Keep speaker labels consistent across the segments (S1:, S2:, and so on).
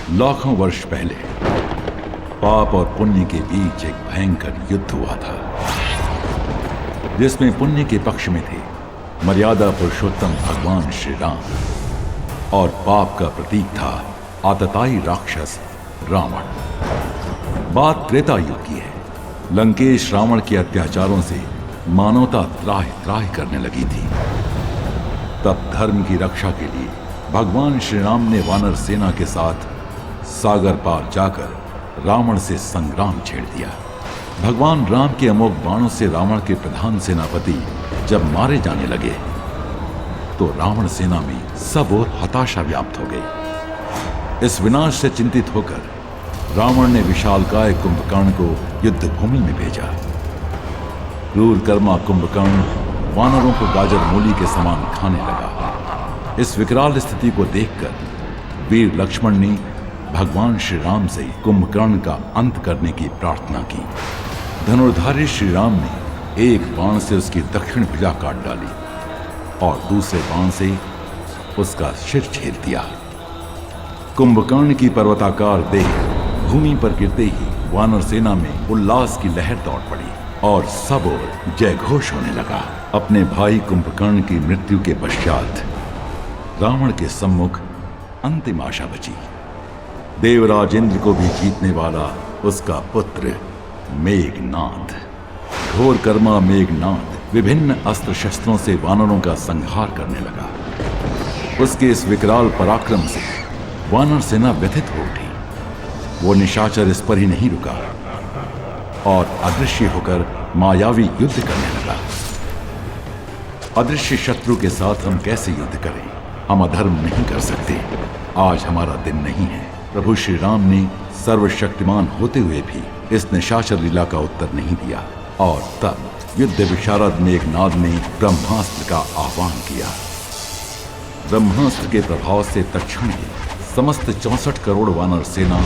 S1: लाखों वर्ष पहले पाप और पुण्य के बीच एक भयंकर युद्ध हुआ था, जिसमें पुण्य के पक्ष में थे मर्यादा पुरुषोत्तम भगवान श्री राम और पाप का प्रतीक था आतताई राक्षस रावण। बात त्रेता युग की है। लंकेश रावण के अत्याचारों से मानवता त्राहि त्राहि करने लगी थी। तब धर्म की रक्षा के लिए भगवान श्री राम ने वानर सेना के साथ सागर पार जाकर रावण से संग्राम छेड़ दिया। भगवान राम के अमोघ बाणों से रावण के प्रधान सेनापति जब मारे जाने लगे तो रावण सेना में सब ओर हताशा व्याप्त हो गई। इस विनाश से चिंतित होकर रावण ने विशालकाय कुंभकर्ण को युद्ध भूमि में भेजा। क्रूर कर्मा कुंभकर्ण वानरों को गाजर मूली के समान खाने लगा। इस विकराल स्थिति को देखकर वीर लक्ष्मण ने भगवान श्री राम से कुंभकर्ण का अंत करने की प्रार्थना की। धनुर्धारी श्री राम ने एक बाण से उसकी दक्षिण भुजा काट डाली और दूसरे बाण से उसका सिर छेद दिया। कुंभकर्ण की पर्वताकार देह भूमि पर गिरते ही वानर सेना में उल्लास की लहर दौड़ पड़ी और सब ओर जय घोष होने लगा। अपने भाई कुंभकर्ण की मृत्यु के पश्चात रावण के सम्मुख अंतिम आशा बची। देवराज इंद्र को भी जीतने वाला उसका पुत्र मेघनाद। घोर कर्मा मेघनाद विभिन्न अस्त्र शस्त्रों से वानरों का संहार करने लगा। उसके इस विकराल पराक्रम से वानर सेना व्यथित हो उठी। वो निशाचर इस पर ही नहीं रुका और अदृश्य होकर मायावी युद्ध करने लगा। अदृश्य शत्रु के साथ हम कैसे युद्ध करें? हम अधर्म नहीं कर सकते। आज हमारा दिन नहीं है। प्रभु श्री राम ने सर्वशक्तिमान होते हुए भी इस निशाचर लीला का उत्तर नहीं दिया और तब युद्ध विशारद मेघनाद ने ब्रह्मास्त्र का आह्वान किया। ब्रह्मास्त्र के प्रभाव से तत्क्षण ही समस्त 64 करोड़ वानर सेना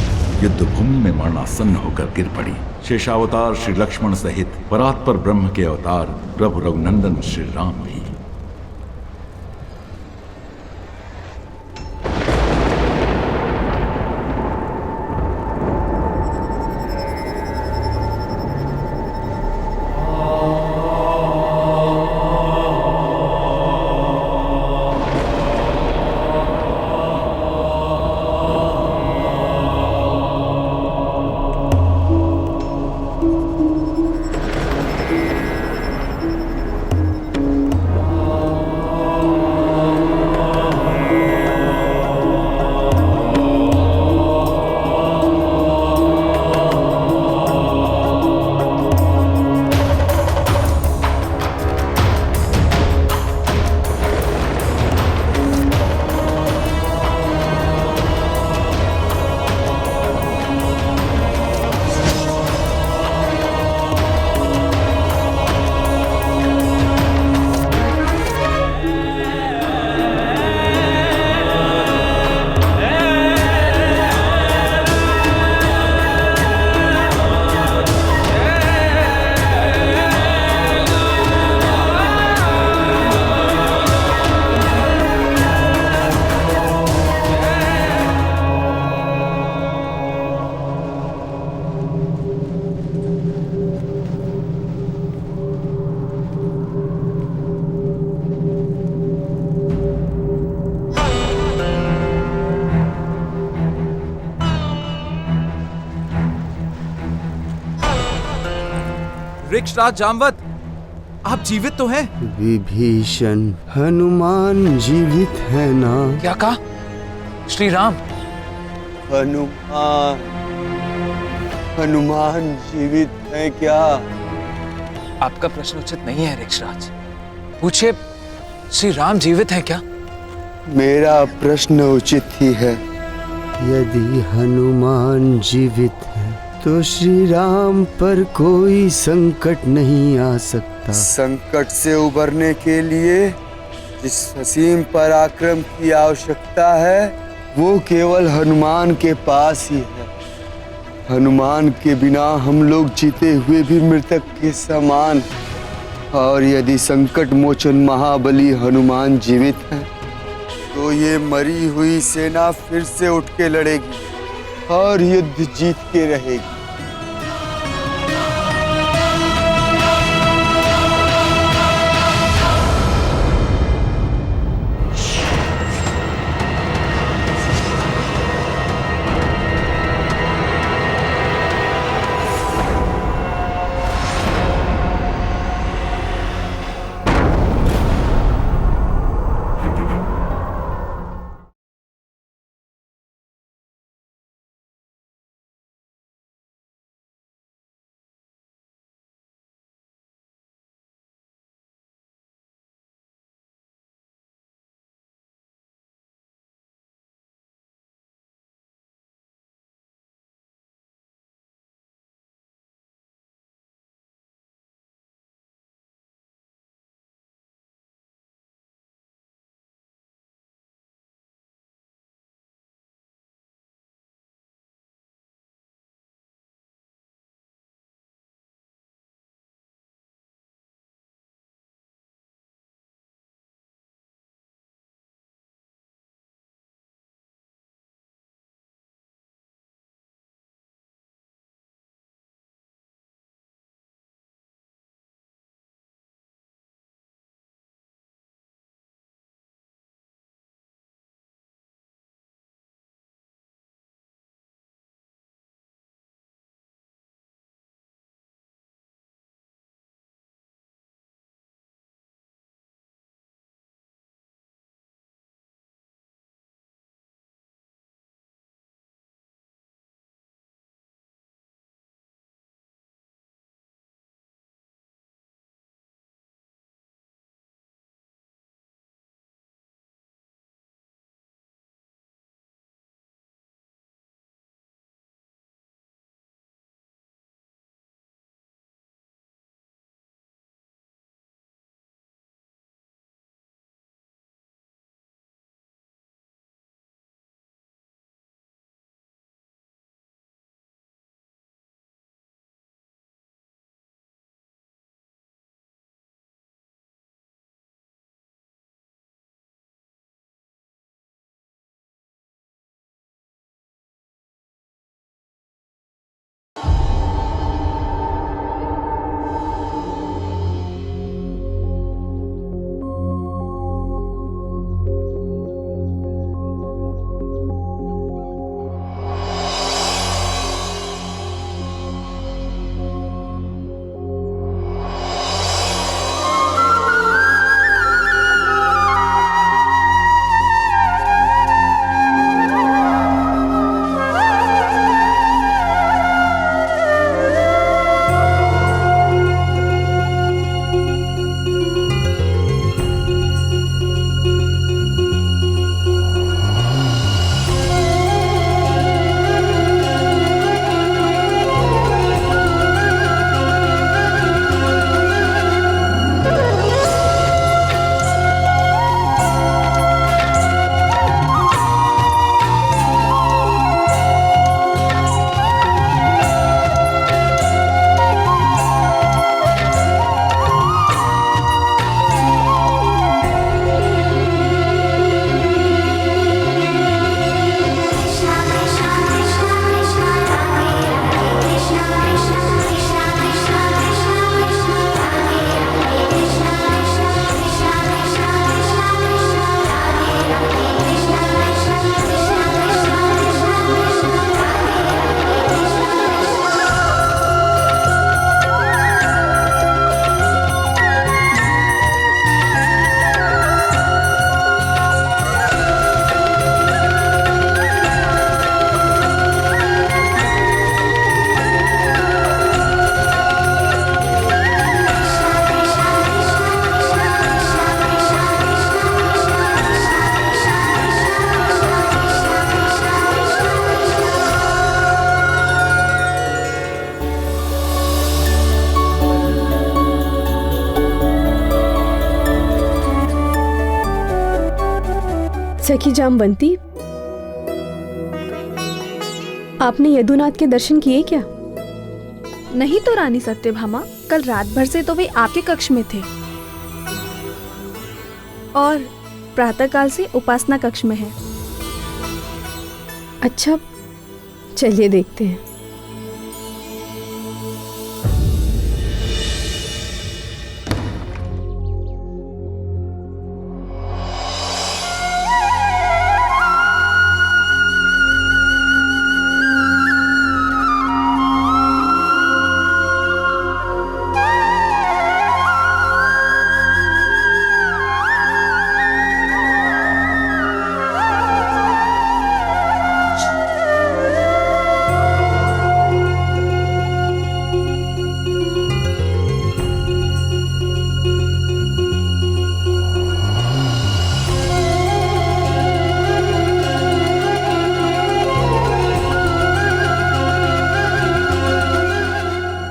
S1: युद्ध भूमि में मरणासन्न होकर गिर पड़ी। शेषावतार श्री लक्ष्मण सहित परात्पर ब्रह्म के अवतार प्रभु रघुनंदन श्री राम भी।
S2: वृक्षराज जामवत, आप जीवित तो हैं?
S3: विभीषण, हनुमान जीवित है ना?
S2: क्या कहा? श्री राम?
S3: हनुमान जीवित है क्या?
S2: आपका प्रश्न उचित नहीं है वृक्षराज। पूछिए, श्री राम जीवित है क्या?
S3: मेरा प्रश्न उचित ही है। यदि हनुमान जीवित है तो श्री राम पर कोई संकट नहीं आ सकता। संकट से उबरने के लिए जिस असीम पराक्रम की आवश्यकता है वो केवल हनुमान के पास ही है। हनुमान के बिना हम लोग जीते हुए भी मृतक के समान। और यदि संकट मोचन महाबली हनुमान जीवित है तो ये मरी हुई सेना फिर से उठ के लड़ेगी। और युद्ध जीत के रहेगी।
S4: सखी जामवंती, आपने यदुनाथ के दर्शन किए क्या?
S5: नहीं तो रानी सत्यभामा, कल रात भर से तो वे आपके कक्ष में थे और प्रातःकाल से उपासना कक्ष में है।
S4: अच्छा, चलिए देखते हैं।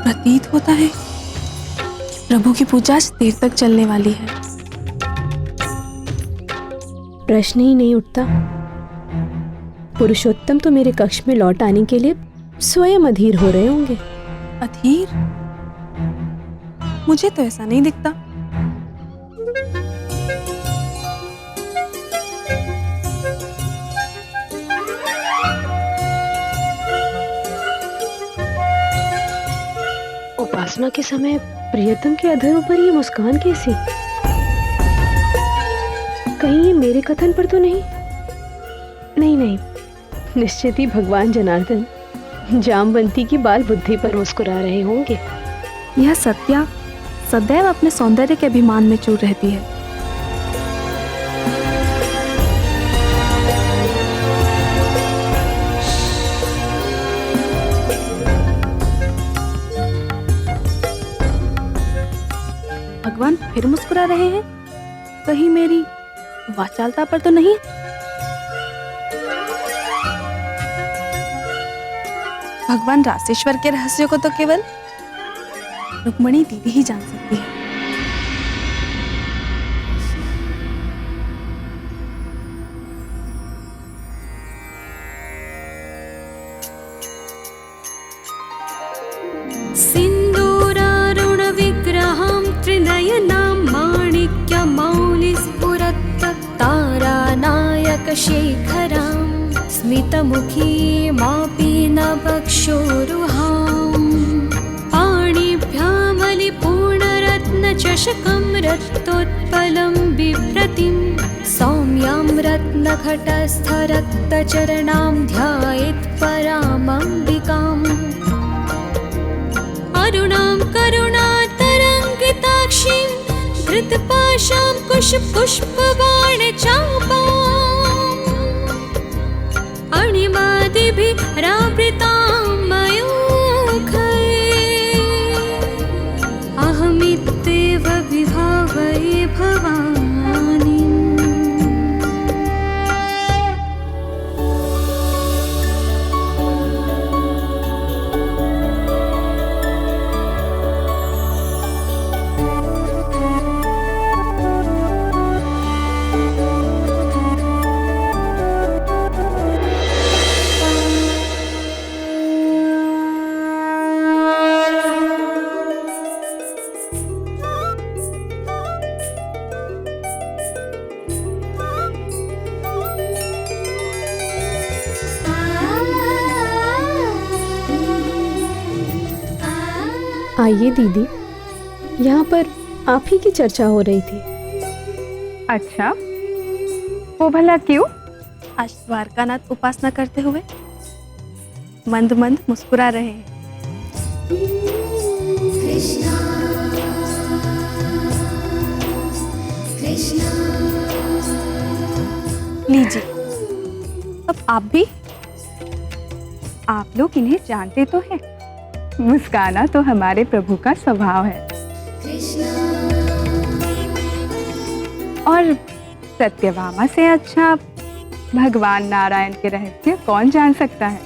S5: प्रतीत होता है प्रभु की पूजा आज देर तक चलने वाली है।
S4: प्रश्न ही नहीं उठता। पुरुषोत्तम तो मेरे कक्ष में लौट आने के लिए स्वयं अधीर हो रहे होंगे।
S5: अधीर? मुझे तो ऐसा नहीं दिखता।
S4: उपासना के समय प्रियतम के अधरों पर ये मुस्कान कैसी? कहीं ये मेरे कथन पर तो नहीं? नहीं, निश्चित ही भगवान जनार्दन जामवंती की बाल बुद्धि पर मुस्कुरा रहे होंगे।
S5: यह सत्या सदैव अपने सौंदर्य के अभिमान में चूर रहती है। भगवान फिर मुस्कुरा रहे हैं? कहीं मेरी वाचालता पर तो नहीं? भगवान रासेश्वर के रहस्यों को तो केवल रुक्मणी दीदी ही जान सकती है।
S6: सिन्दूरारुण विग्रहं त्रिनयनां माणिक्यमौलिस्फुरत् तारानायक शेखरां स्मितमुखीमापि नभक्षोरुहां पाणिभ्यामलिपूर्णरत्नचषकं रक्तोत्पलं बिभ्रतिं सौम्यां रत्नघटस्थरक्तचरणां ध्यायेत् परामम्बिकाम् अरुणां करुणातरङ्गिताक्षीं धृतपाशां कुशपुष्पबाणचापाम् अणिमादिभिरावृतां मयूखैः अहमित्येव विभावये भवानीम्।
S4: आइए दीदी, यहाँ पर आप ही की चर्चा हो रही थी।
S7: अच्छा, वो भला क्यों?
S5: आज द्वारकानाथ उपासना करते हुए मंद मंद मुस्कुरा रहे हैं। लीजिए, अब आप भी।
S7: आप लोग इन्हें जानते तो हैं। मुस्काना तो हमारे प्रभु का स्वभाव है। और सत्यभामा से अच्छा भगवान नारायण के रहस्य कौन जान सकता है?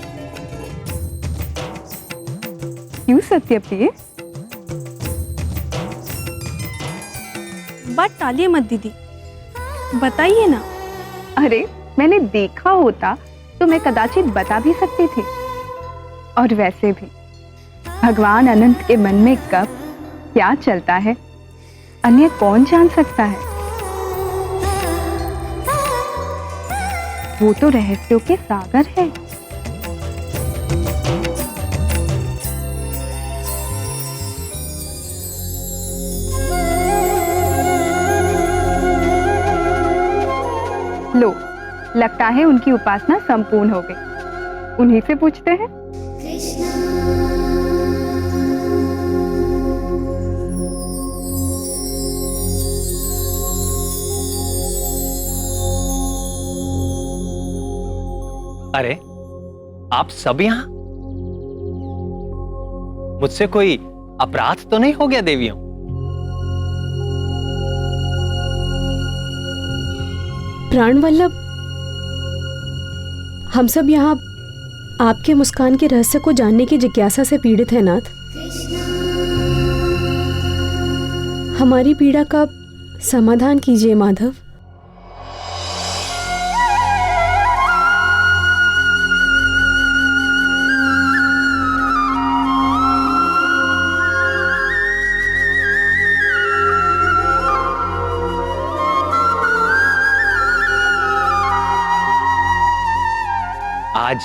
S7: क्यों सत्यप्रिय?
S5: बात टालिए मत दीदी, बताइए ना।
S7: अरे, मैंने देखा होता तो मैं कदाचित बता भी सकती थी। और वैसे भी भगवान अनंत के मन में कब क्या चलता है, अन्य कौन जान सकता है? वो तो रहस्यों के सागर है। लगता है उनकी उपासना संपूर्ण हो गई। उन्हीं से पूछते हैं।
S8: अरे आप सब यहाँ? मुझसे कोई अपराध तो नहीं हो गया देवियों?
S4: प्राण वल्लभ, हम सब यहाँ आपके मुस्कान के रहस्य को जानने की जिज्ञासा से पीड़ित हैं नाथ। हमारी पीड़ा का समाधान कीजिए माधव।
S8: आज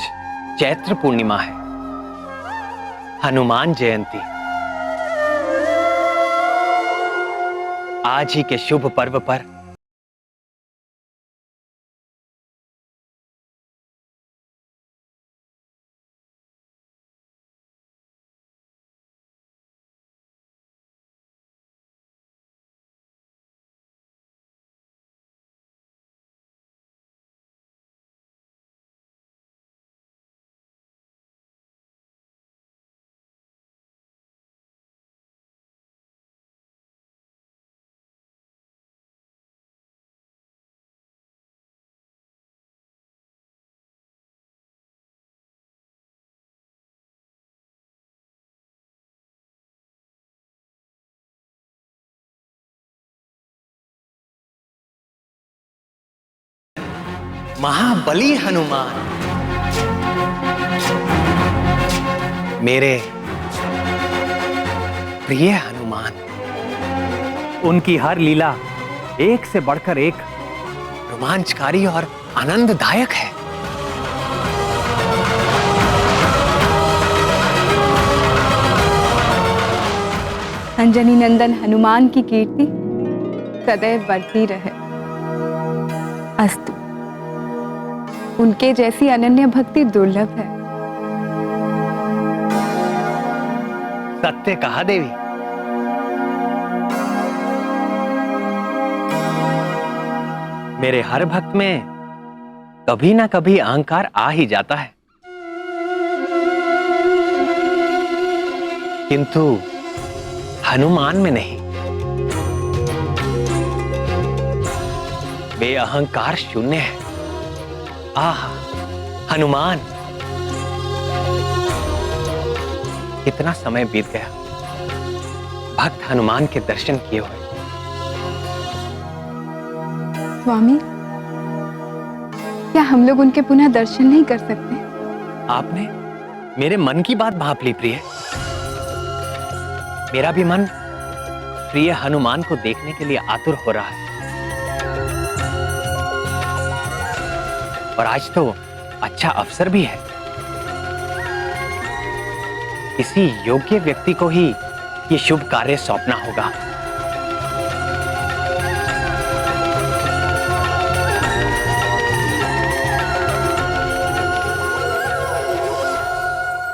S8: चैत्र पूर्णिमा है, हनुमान जयंती। आज ही के शुभ पर्व पर महाबली हनुमान, मेरे प्रिय हनुमान।
S9: उनकी हर लीला एक से बढ़कर एक
S8: रोमांचकारी और आनंददायक है।
S7: अंजनी नंदन हनुमान की कीर्ति सदैव बढ़ती रहे। अस्तु। उनके जैसी अनन्य भक्ति दुर्लभ है।
S8: सत्य कहा देवी। मेरे हर भक्त में कभी ना कभी अहंकार आ ही जाता है, किंतु हनुमान में नहीं। वे अहंकार शून्य है। आह, हनुमान! कितना समय बीत गया भक्त हनुमान के दर्शन किए हुए।
S7: स्वामी, क्या हम लोग उनके पुनः दर्शन नहीं कर सकते?
S8: आपने मेरे मन की बात भाप ली प्रिय। मेरा भी मन प्रिय हनुमान को देखने के लिए आतुर हो रहा है। और आज तो अच्छा अवसर भी है। किसी योग्य व्यक्ति को ही ये शुभ कार्य सौंपना होगा।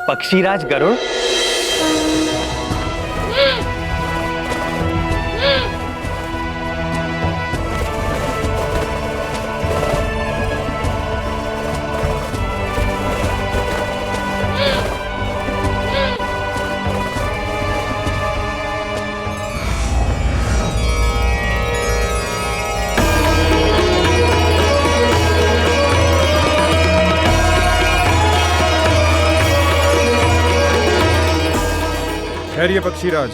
S8: पक्षीराज गरुड़,
S10: ठहरिए पक्षीराज।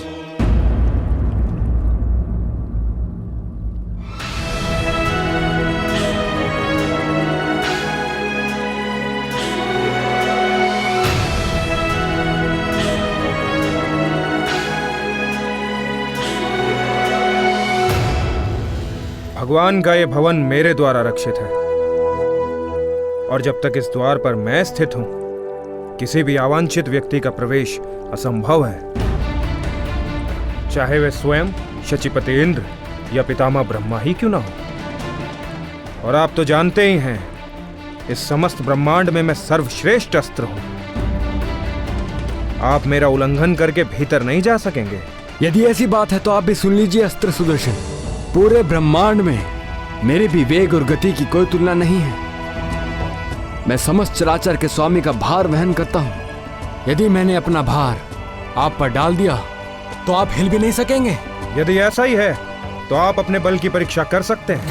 S10: भगवान का ये भवन मेरे द्वारा रक्षित है, और जब तक इस द्वार पर मैं स्थित हूं, किसी भी अवांछित व्यक्ति का प्रवेश असंभव है, चाहे वे स्वयं शचीपति इंद्र या पितामह ब्रह्मा ही क्यों ना हो। और आप तो जानते ही हैं इस समस्त ब्रह्मांड में मैं सर्वश्रेष्ठ अस्त्र हूं। आप मेरा उल्लंघन करके भीतर नहीं जा सकेंगे।
S3: यदि ऐसी बात है तो आप भी सुन लीजिए अस्त्र सुदर्शन। पूरे ब्रह्मांड में मेरे भी वेग और गति की कोई तुलना नहीं है। मैं समस्त चराचर के स्वामी का भार वहन करता हूं। यदि मैंने अपना भार आप पर डाल दिया तो आप हिल भी नहीं सकेंगे।
S10: यदि ऐसा ही है तो आप अपने बल की परीक्षा कर सकते हैं,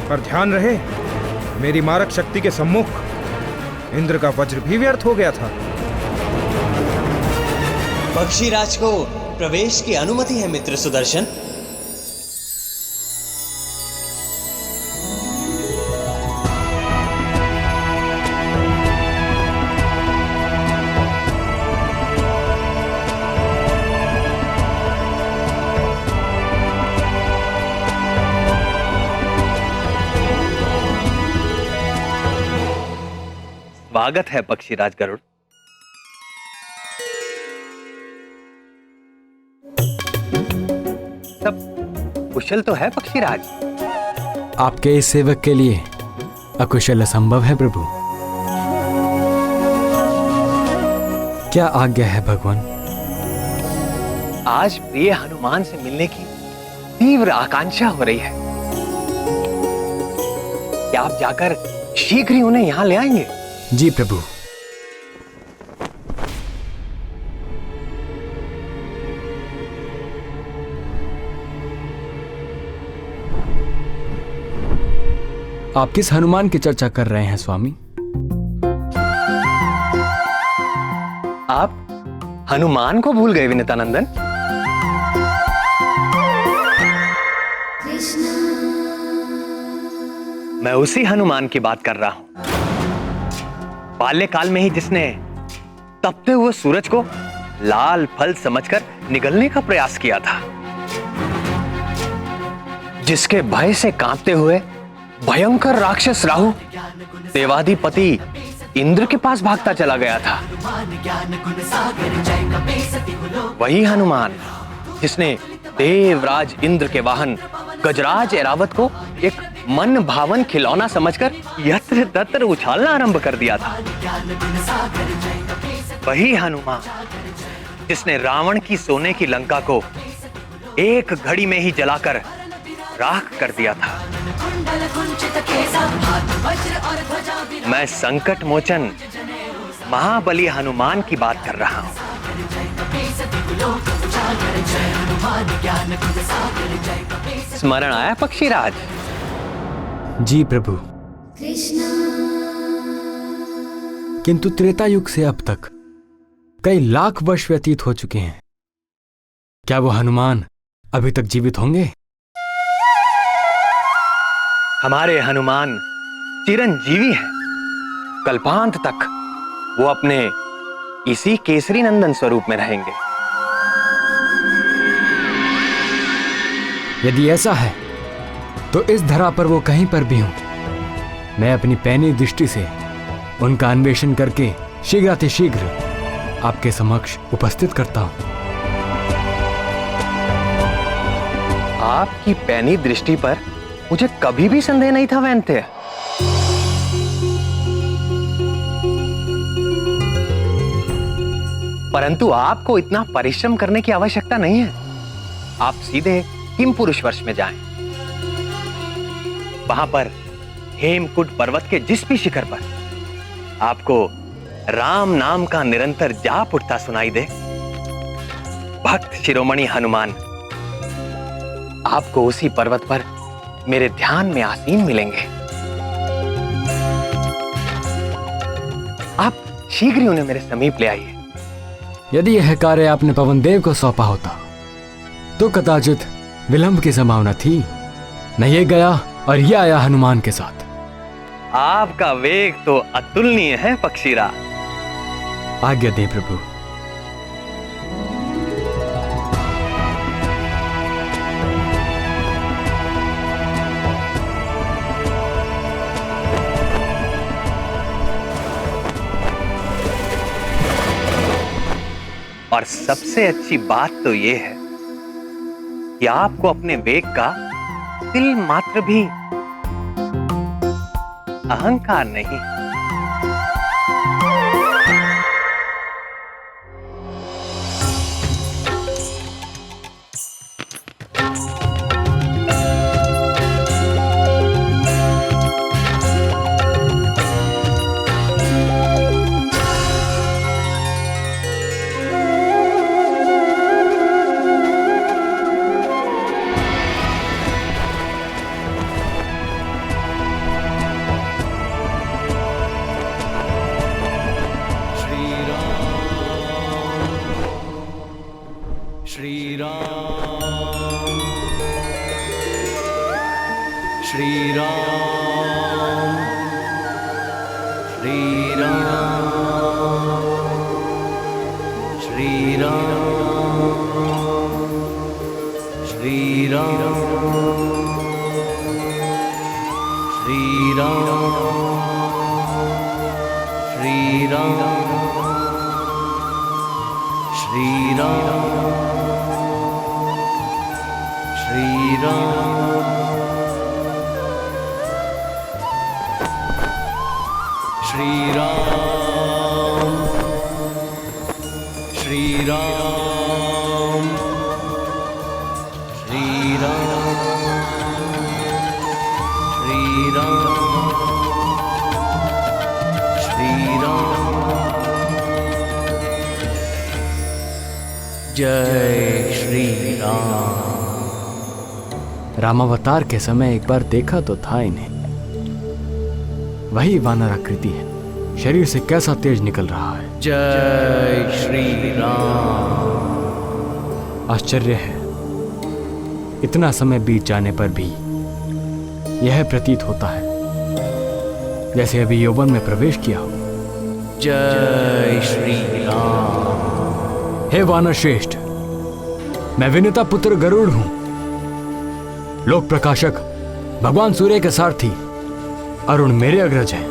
S10: पर ध्यान रहे मेरी मारक शक्ति के सम्मुख इंद्र का वज्र भी व्यर्थ हो गया था।
S11: पक्षीराज को प्रवेश की अनुमति है मित्र सुदर्शन।
S8: स्वागत है पक्षीराज गरुड़। सब कुशल तो है पक्षीराज?
S3: आपके इस सेवक के लिए अकुशल असंभव है प्रभु। क्या आज्ञा है भगवान?
S8: आज प्रिय हनुमान से मिलने की तीव्र आकांक्षा हो रही है। क्या आप जाकर शीघ्र ही उन्हें यहां ले आएंगे?
S3: जी प्रभु। आप किस हनुमान की चर्चा कर रहे हैं स्वामी?
S8: आप हनुमान को भूल गए विनीतानंदन? मैं उसी हनुमान की बात कर रहा हूं, बाल्यकाल में ही जिसने तपते हुए सूरज को लाल फल समझकर निगलने का प्रयास किया था, जिसके भय से कांपते हुए भयंकर राक्षस राहु देवाधिपति इंद्र के पास भागता चला गया था। वही हनुमान जिसने देवराज इंद्र के वाहन गजराज ऐरावत को एक मन भावन खिलौना समझकर यत्र तत्र उछालना आरंभ कर दिया था। वही हनुमान जिसने रावण की सोने की लंका को एक घड़ी में ही जलाकर राख कर दिया था। मैं संकट मोचन महाबली हनुमान की बात कर रहा हूं। स्मरण आया पक्षीराज?
S3: जी प्रभु। किंतु त्रेता युग से अब तक कई लाख वर्ष व्यतीत हो चुके हैं। क्या वो हनुमान अभी तक जीवित होंगे?
S8: हमारे हनुमान चिरंजीवी हैं। कल्पांत तक वो अपने इसी केसरी नंदन स्वरूप में रहेंगे।
S3: यदि ऐसा है तो इस धरा पर वो कहीं पर भी हों, मैं अपनी पैनी दृष्टि से उनका अन्वेषण करके शीघ्रातिशीघ्र आपके समक्ष उपस्थित करता हूं।
S8: आपकी पैनी दृष्टि पर मुझे कभी भी संदेह नहीं था वैन्य। परंतु आपको इतना परिश्रम करने की आवश्यकता नहीं है। आप सीधे हिमपुरुष वर्ष में जाएं। वहां पर हेमकुंड पर्वत के जिस भी शिखर पर आपको राम नाम का निरंतर जाप उठता सुनाई दे, भक्त शिरोमणि हनुमान आपको उसी पर्वत पर मेरे ध्यान में आसीन मिलेंगे। आप शीघ्र ही उन्हें मेरे समीप ले आइए।
S3: यदि यह कार्य आपने पवन देव को सौंपा होता तो कदाचित विलंब की संभावना थी। न ये गया और ये आया हनुमान के साथ।
S8: आपका वेग तो अतुलनीय है पक्षीराज।
S3: आज्ञा दे प्रभु।
S8: और सबसे अच्छी बात तो यह है कि आपको अपने वेग का तिल मात्र भी अहंकार नहीं।
S12: जय श्री राम। रामावतार के समय एक बार देखा तो था इन्हें। वही वानर आकृति है, शरीर से कैसा तेज निकल रहा है।
S8: जय श्री राम।
S12: आश्चर्य है, इतना समय बीत जाने पर भी यह प्रतीत होता है जैसे अभी यौवन में प्रवेश किया हो।
S8: जय श्री राम।
S12: हे वानर श्रेष्ठ, मैं विनुता पुत्र गरुड़ हूं, लोक प्रकाशक भगवान सूर्य के सारथी अरुण मेरे अग्रज हैं।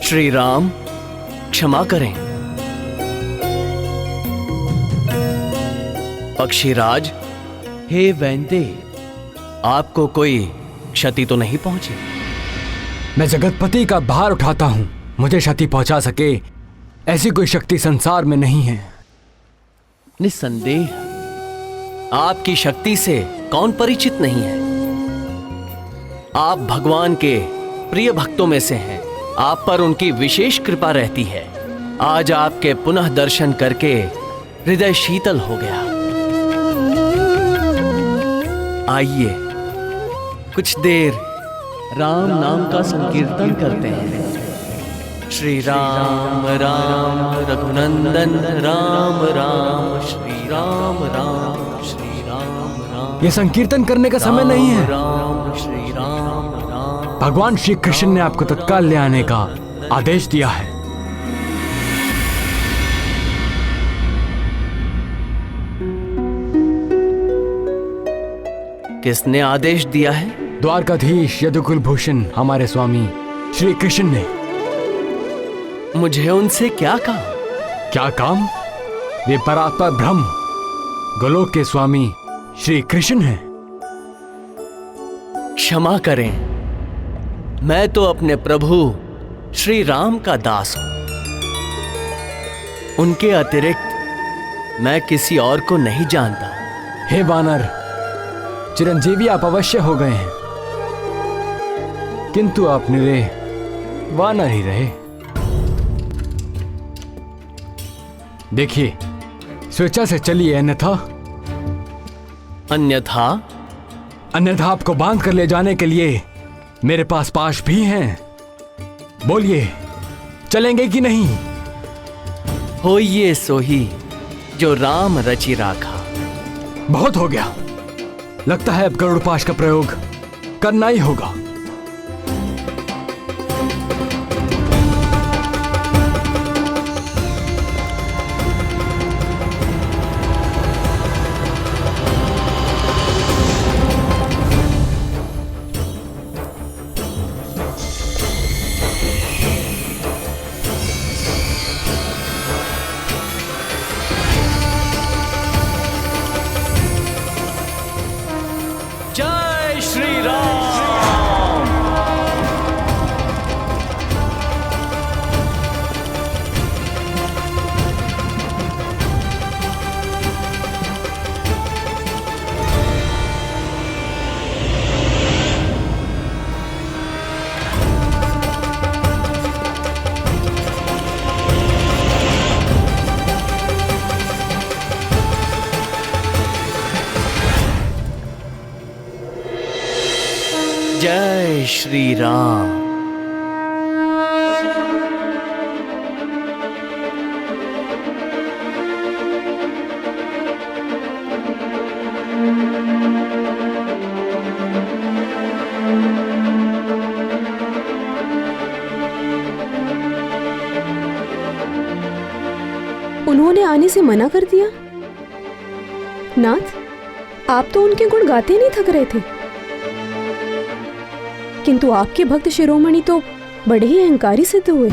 S8: श्री राम, क्षमा करें। पक्षीराज, हे वैंदे, आपको कोई क्षति तो नहीं पहुंची?
S12: मैं जगतपति का भार उठाता हूं, मुझे क्षति पहुंचा सके ऐसी कोई शक्ति संसार में नहीं है।
S8: निस्संदेह आपकी शक्ति से कौन परिचित नहीं है। आप भगवान के प्रिय भक्तों में से हैं, आप पर उनकी विशेष कृपा रहती है। आज आपके पुनः दर्शन करके हृदय शीतल हो गया। आइए कुछ देर राम नाम का संकीर्तन करते हैं। श्री राम राम रघुनंदन राम राम, श्री राम राम, श्री राम राम।
S12: यह संकीर्तन करने का समय नहीं है।
S8: राम श्री राम।
S12: भगवान श्री कृष्ण ने आपको तत्काल ले आने का आदेश दिया है।
S8: किसने आदेश दिया है?
S12: द्वारकाधीश यदुकुल भूषण हमारे स्वामी श्री कृष्ण ने।
S8: मुझे उनसे क्या काम?
S12: क्या काम? वे परात्पर ब्रह्म गोलोक के स्वामी श्री कृष्ण हैं।
S8: क्षमा करें, मैं तो अपने प्रभु श्री राम का दास हूं। उनके अतिरिक्त मैं किसी और को नहीं जानता।
S12: हे वानर, चिरंजीवी आप अवश्य हो गए हैं। किंतु आप निरे वानर ही रहे। देखिए, स्वेच्छा से चलिए, अन्यथा अन्यथा आपको बांध कर ले जाने के लिए मेरे पास पाश भी हैं। बोलिए, चलेंगे कि नहीं?
S13: होइए सोही जो राम रचि राखा।
S12: बहुत हो गया, लगता है अब गरुड़ पाश का प्रयोग करना ही होगा।
S13: जय श्री राम। जय श्री राम।
S4: उन्होंने आने से मना कर दिया? नाथ, आप तो उनके गुण गाते नहीं थक रहे थे, किंतु आपके भक्त शिरोमणि तो बड़े ही अहंकारी सिद्ध हुए।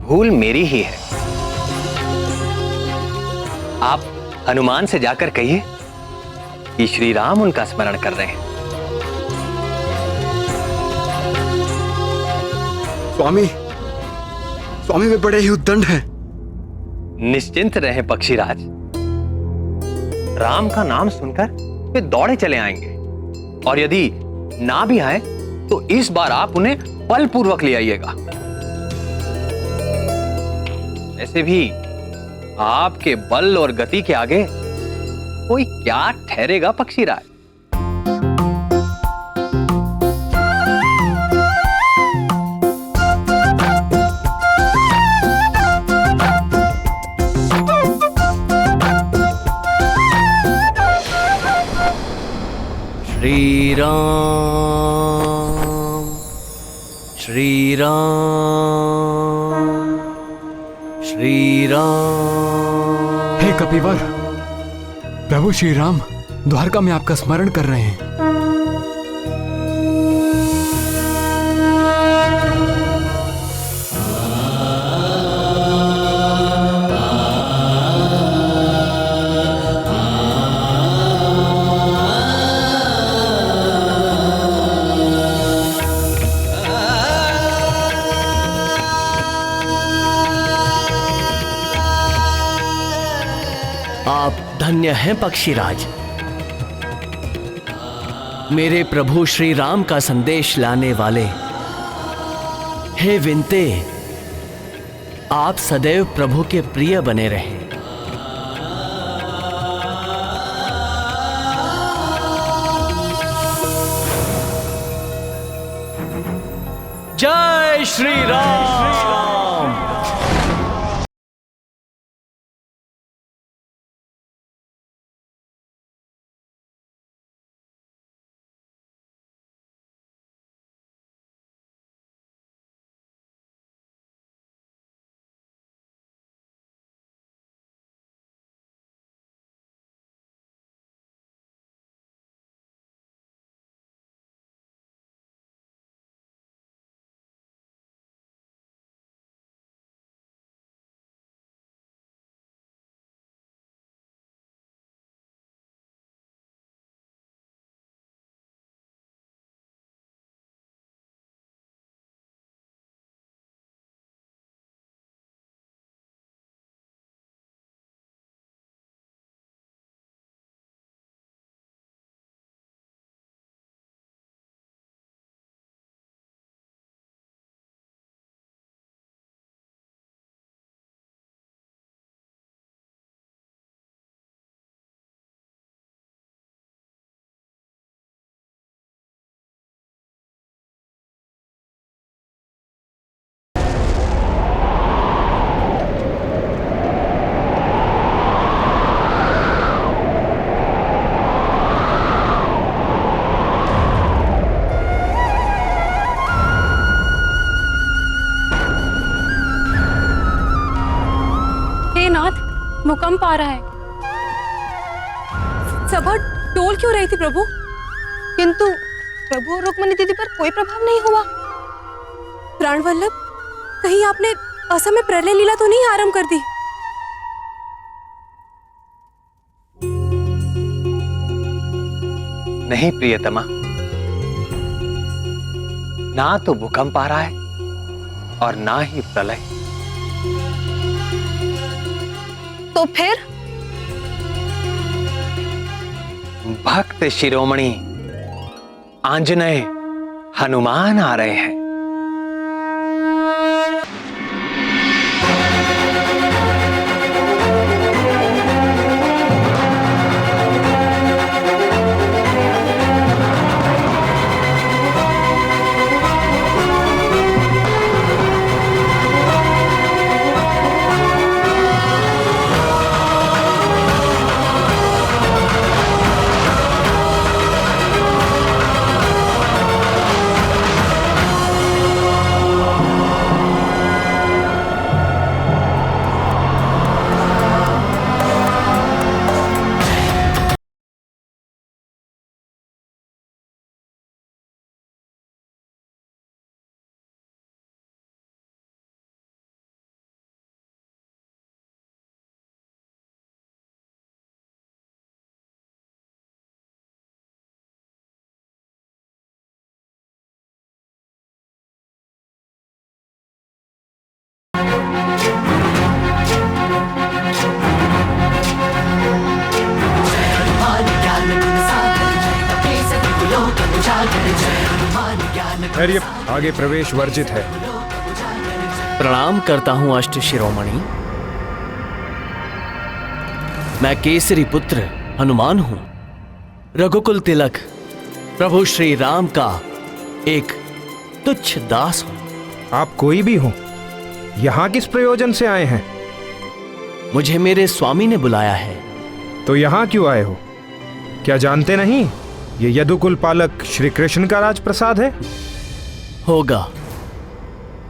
S8: भूल मेरी ही है। आप हनुमान से जाकर कहिए कि श्री राम उनका स्मरण कर रहे हैं।
S3: स्वामी, स्वामी वे बड़े ही उद्दंड हैं।
S8: निश्चिंत रहे पक्षीराज, राम का नाम सुनकर वे दौड़े चले आएंगे, और यदि ना भी आए तो इस बार आप उन्हें बलपूर्वक ले आइएगा। ऐसे भी आपके बल और गति के आगे कोई क्या ठहरेगा पक्षीराज।
S13: श्री राम, श्री राम, श्री राम।
S12: हे कपिवर, प्रभु श्री राम द्वारका में आपका स्मरण कर रहे हैं।
S13: आप धन्य हैं पक्षीराज। मेरे प्रभु श्री राम का संदेश लाने वाले। हे विनते, आप सदैव प्रभु के प्रिय बने रहें। जय श्री राम।
S14: नाथ, भूकंप आ रहा है। सभा डोल क्यों रही थी प्रभु? किंतु प्रभु और रुक्मणी दीदी पर कोई प्रभाव नहीं हुआ। प्राणवल्लभ, कहीं आपने असमय प्रलय लीला तो नहीं आरंभ कर दी?
S8: नहीं प्रियतमा, ना तो भूकंप आ रहा है और ना ही प्रलय।
S14: तो फिर?
S8: भक्त शिरोमणि आंजनेय हनुमान आ रहे हैं।
S10: खैर, आगे प्रवेश वर्जित है।
S13: प्रणाम करता हूं अष्ट शिरोमणि। मैं केसरी पुत्र हनुमान हूं, रघुकुल तिलक प्रभु श्री राम का एक तुच्छ दास हूं।
S10: आप कोई भी हो, यहां किस प्रयोजन से आए हैं?
S13: मुझे मेरे स्वामी ने बुलाया है।
S10: तो यहां क्यों आए हो? क्या जानते नहीं, ये यदुकुल पालक श्री कृष्ण का राजप्रसाद है?
S13: होगा,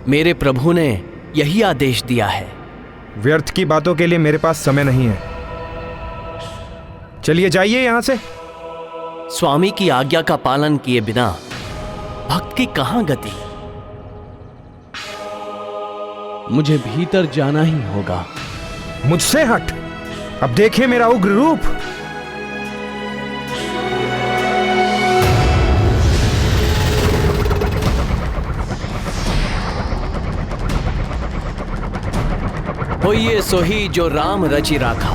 S13: मेरे प्रभु ने यही आदेश दिया है।
S10: व्यर्थ की बातों के लिए मेरे पास समय नहीं है। चलिए जाइए यहां से।
S13: स्वामी की आज्ञा का पालन किए बिना भक्त की कहां गति? मुझे भीतर जाना ही होगा।
S10: मुझसे हट, अब देखिए मेरा उग्र रूप।
S13: होइए सोही जो राम रचि राखा।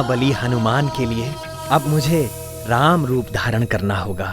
S15: महाबली हनुमान के लिए अब मुझे राम रूप धारण करना होगा।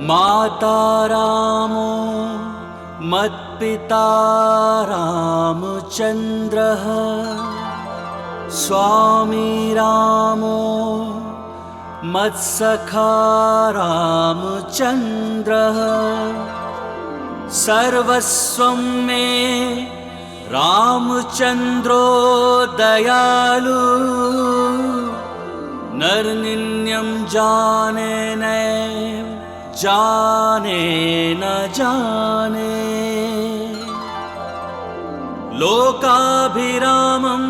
S16: माता रामो मत्पिता रामचन्द्रः स्वामी रामो मत्सखा रामचन्द्रः सर्वस्वं मे रामचन्द्रो दयालु नरनिन्यं जाने नैव जाने न जाने लोकाभिरामं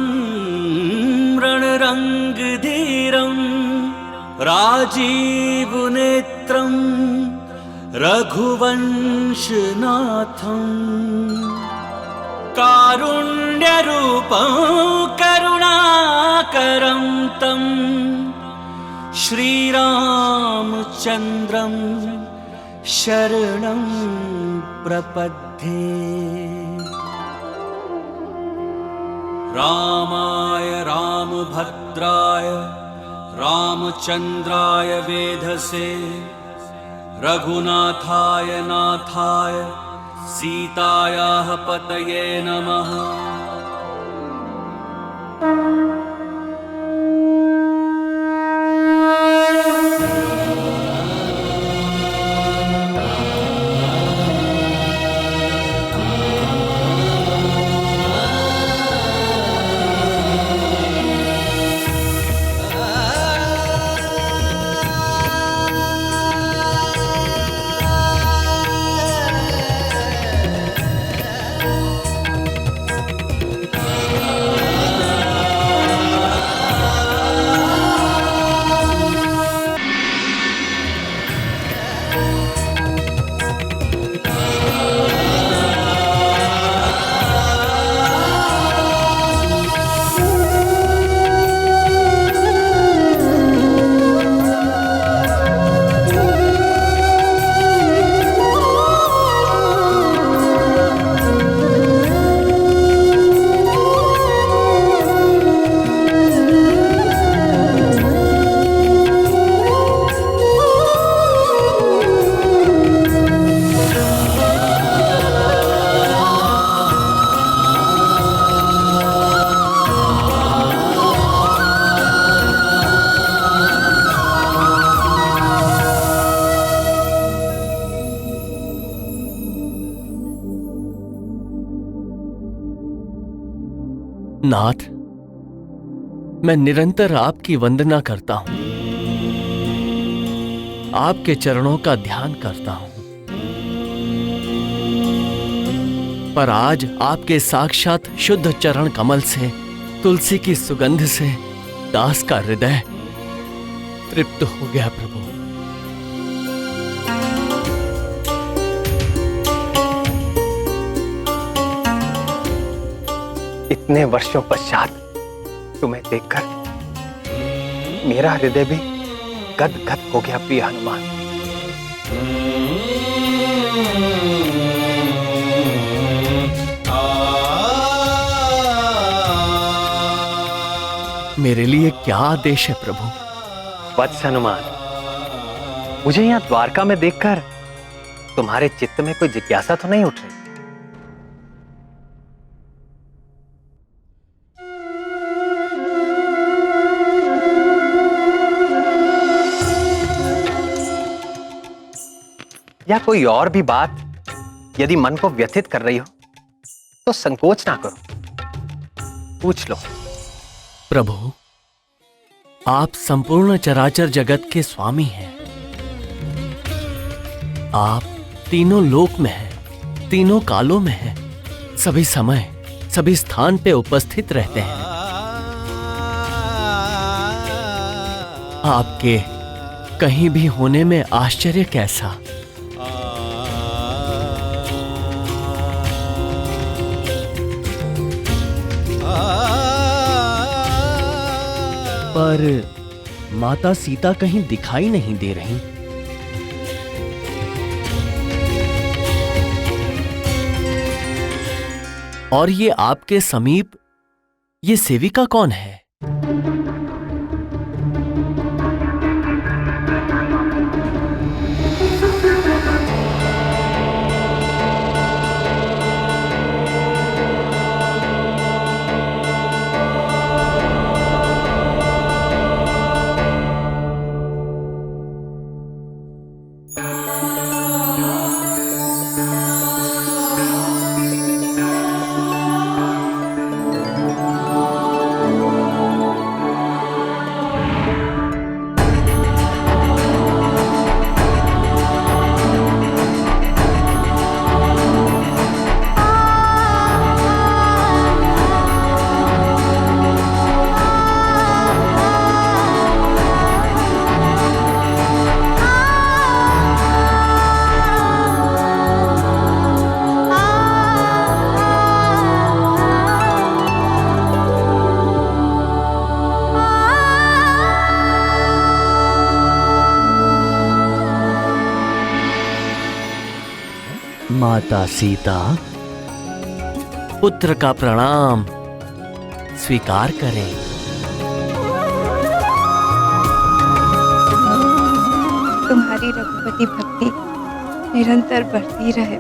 S16: रणरङ्गधीरं राजीवनेत्रं रघुवंशनाथं कारुण्यरूपं करुणाकरं तं श्रीरामचन्द्रं शरणं प्रपद्ये। रामाय रामभद्राय रामचन्द्राय वेधसे रघुनाथाय नाथाय सीतायाः पतये नमः।
S13: नाथ, मैं निरंतर आपकी वंदना करता हूं, आपके चरणों का ध्यान करता हूं, पर आज आपके साक्षात शुद्ध चरण कमल से, तुलसी की सुगंध से दास का हृदय तृप्त हो गया प्रभु।
S8: इतने वर्षों पश्चात तुम्हें देखकर मेरा हृदय भी गदगद हो गया प्रिय हनुमान।
S13: मेरे लिए क्या आदेश है प्रभु?
S8: वत्स हनुमान, मुझे यहां द्वारका में देखकर तुम्हारे चित्त में कोई जिज्ञासा तो नहीं उठ रही? या कोई और भी बात यदि मन को व्यथित कर रही हो तो संकोच ना करो, पूछ लो।
S13: प्रभु, आप संपूर्ण चराचर जगत के स्वामी हैं। आप तीनों लोक में हैं, तीनों कालों में हैं, सभी समय सभी स्थान पे उपस्थित रहते हैं। आपके कहीं भी होने में आश्चर्य कैसा? पर माता सीता कहीं दिखाई नहीं दे रही। और ये आपके समीप ये सेविका कौन है? माता सीता, पुत्र का प्रणाम स्वीकार करें।
S7: तुम्हारी रघुपति भक्ति निरंतर बढ़ती रहे।